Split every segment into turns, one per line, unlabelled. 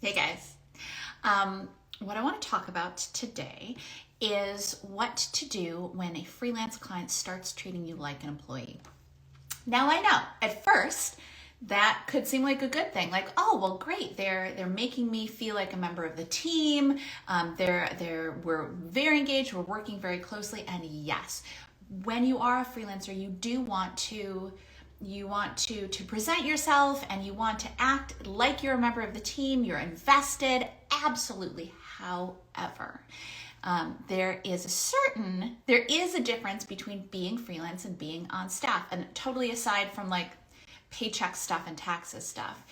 Hey guys. What I want to talk about today is what to do when a freelance client starts treating you like an employee. Now I know at first that could seem like a good thing, like, oh well, great, they're making me feel like a member of the team. We're very engaged, we're working very closely, and yes, when you are a freelancer, you do want to present yourself and you want to act like you're a member of the team, you're invested, absolutely. However, there is a difference between being freelance and being on staff, and totally aside from like paycheck stuff and taxes stuff.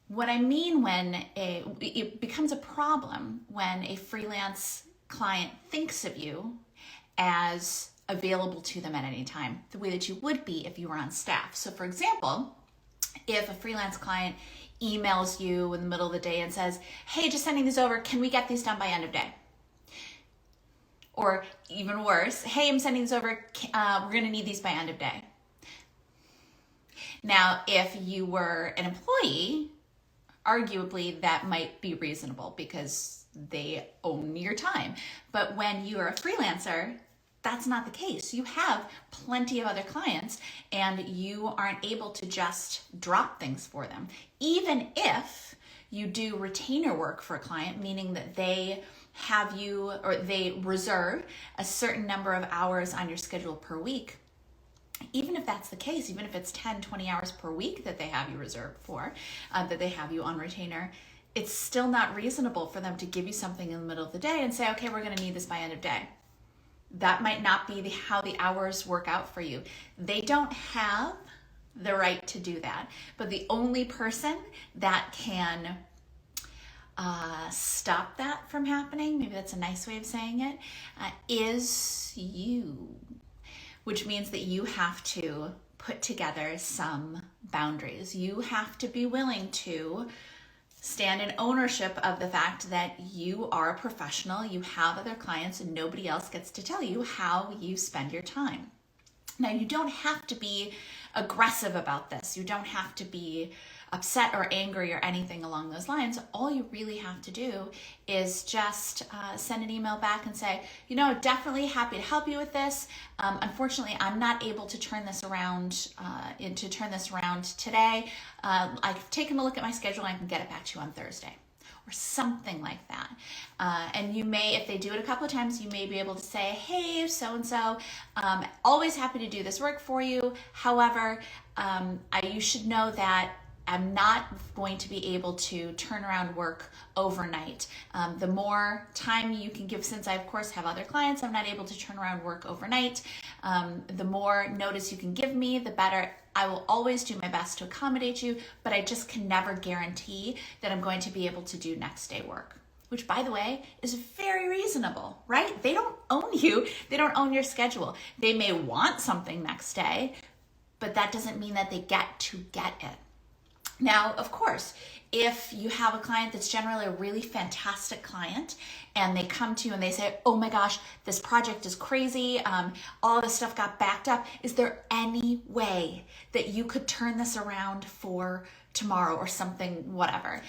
What I mean when it becomes a problem when a freelance client thinks of you as available to them at any time, the way that you would be if you were on staff. So for example, if a freelance client emails you in the middle of the day and says, hey, just sending these over, can we get these done by end of day? Or even worse, hey, I'm sending these over, we're gonna need these by end of day. Now, if you were an employee, arguably that might be reasonable because they own your time. But when you are a freelancer, that's not the case. You have plenty of other clients and you aren't able to just drop things for them. Even if you do retainer work for a client, meaning that they have you or they reserve a certain number of hours on your schedule per week, even if that's the case, even if it's 10, 20 hours per week that they have you reserved for, that they have you on retainer, it's still not reasonable for them to give you something in the middle of the day and say, okay, we're gonna need this by end of day. That might not be how the hours work out for you. They don't have the right to do that, but the only person that can stop that from happening, maybe that's a nice way of saying it, is you. Which means that you have to put together some boundaries. You have to be willing to stand in ownership of the fact that you are a professional, you have other clients, and nobody else gets to tell you how you spend your time. Now, you don't have to be aggressive about this. You don't have to be upset or angry or anything along those lines. All you really have to do is just send an email back and say, definitely happy to help you with this. Unfortunately, I'm not able to turn this around today. I've taken a look at my schedule and I can get it back to you on Thursday. Or something like that. And you may, if they do it a couple of times, you may be able to say, hey, so-and-so, always happy to do this work for you. However, you should know that I'm not going to be able to turn around work overnight. The more time you can give, since I of course have other clients, I'm not able to turn around work overnight. The more notice you can give me, the better. I will always do my best to accommodate you, but I just can never guarantee that I'm going to be able to do next day work. Which, by the way, is very reasonable, right? They don't own you. They don't own your schedule. They may want something next day, but that doesn't mean that they get to get it. Now, of course, if you have a client that's generally a really fantastic client and they come to you and they say, oh my gosh, this project is crazy, all this stuff got backed up, is there any way that you could turn this around for tomorrow or something, whatever?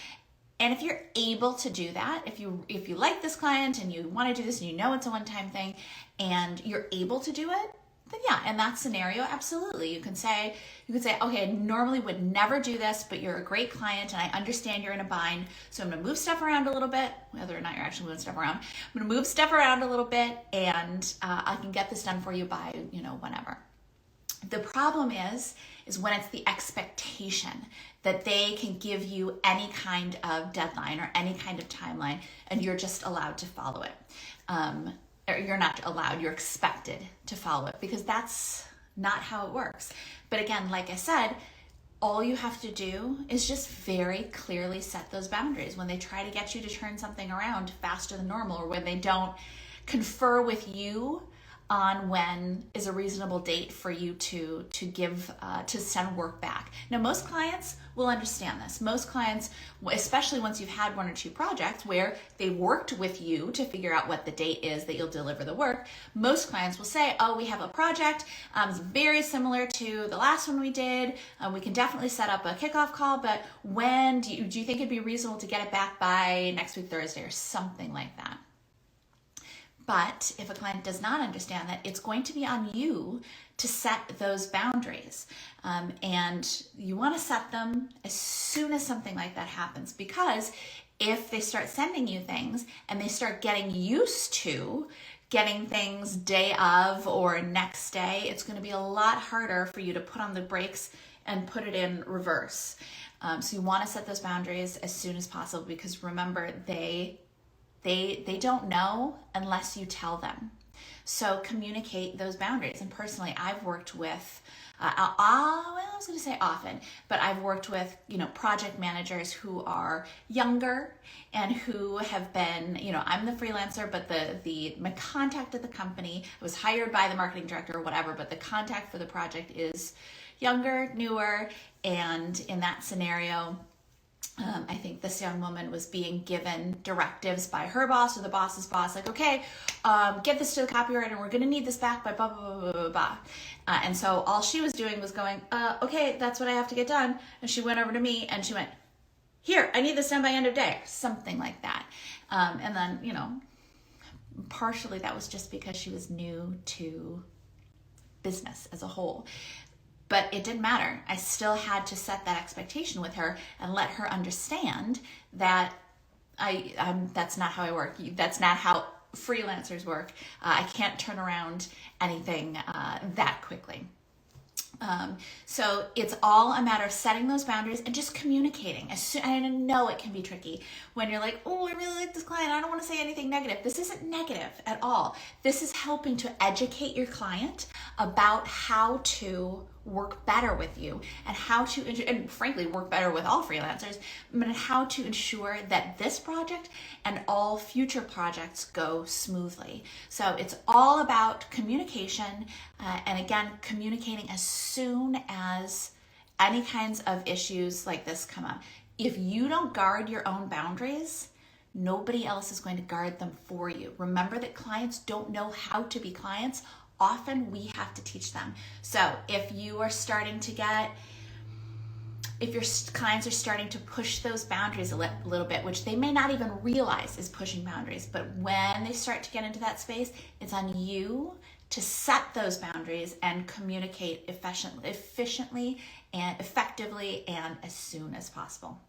And if you're able to do that, if you like this client and you want to do this and you know it's a one-time thing and you're able to do it, then yeah, in that scenario, absolutely. You can say, okay, I normally would never do this, but you're a great client and I understand you're in a bind. So I'm gonna move stuff around a little bit, whether or not you're actually moving stuff around. I'm gonna move stuff around a little bit and I can get this done for you by, whenever. The problem is when it's the expectation that they can give you any kind of deadline or any kind of timeline and you're just allowed to follow it. Or you're not allowed, you're expected to follow it, because that's not how it works. But again, like I said, all you have to do is just very clearly set those boundaries. When they try to get you to turn something around faster than normal, or when they don't confer with you on when is a reasonable date for you to send work back. Now, most clients will understand this. Most clients, especially once you've had one or two projects where they worked with you to figure out what the date is that you'll deliver the work, most clients will say, oh, we have a project, it's very similar to the last one we did. We can definitely set up a kickoff call, but when do you think it'd be reasonable to get it back by next week, Thursday, or something like that? But if a client does not understand that, it's going to be on you to set those boundaries. And you want to set them as soon as something like that happens, because if they start sending you things and they start getting used to getting things day of or next day, it's going to be a lot harder for you to put on the brakes and put it in reverse. So you want to set those boundaries as soon as possible, because remember, they don't know unless you tell them. So communicate those boundaries. And personally, I've worked with, I was going to say often, but I've worked with, project managers who are younger and who have been, I'm the freelancer, but my contact at the company, I was hired by the marketing director or whatever, but the contact for the project is younger, newer, and in that scenario, I think this young woman was being given directives by her boss or the boss's boss, like, okay, get this to the copywriter and we're going to need this back by blah, blah, blah, blah, blah. And so all she was doing was going, okay, that's what I have to get done. And she went over to me and she went, here, I need this done by end of day, something like that. And then, partially that was just because she was new to business as a whole. But it didn't matter. I still had to set that expectation with her and let her understand that that's not how I work. That's not how freelancers work. I can't turn around anything that quickly. So it's all a matter of setting those boundaries and just communicating. I know it can be tricky when you're like, oh, I really like this client, I don't want to say anything negative. This isn't negative at all. This is helping to educate your client about how to work better with you and how to, and frankly, work better with all freelancers, but how to ensure that this project and all future projects go smoothly. So it's all about communication, and again, communicating as soon as any kinds of issues like this come up. If you don't guard your own boundaries, nobody else is going to guard them for you. Remember that clients don't know how to be clients. Often we have to teach them. So if your clients are starting to push those boundaries a little bit, which they may not even realize is pushing boundaries, but when they start to get into that space, it's on you to set those boundaries and communicate efficiently and effectively and as soon as possible.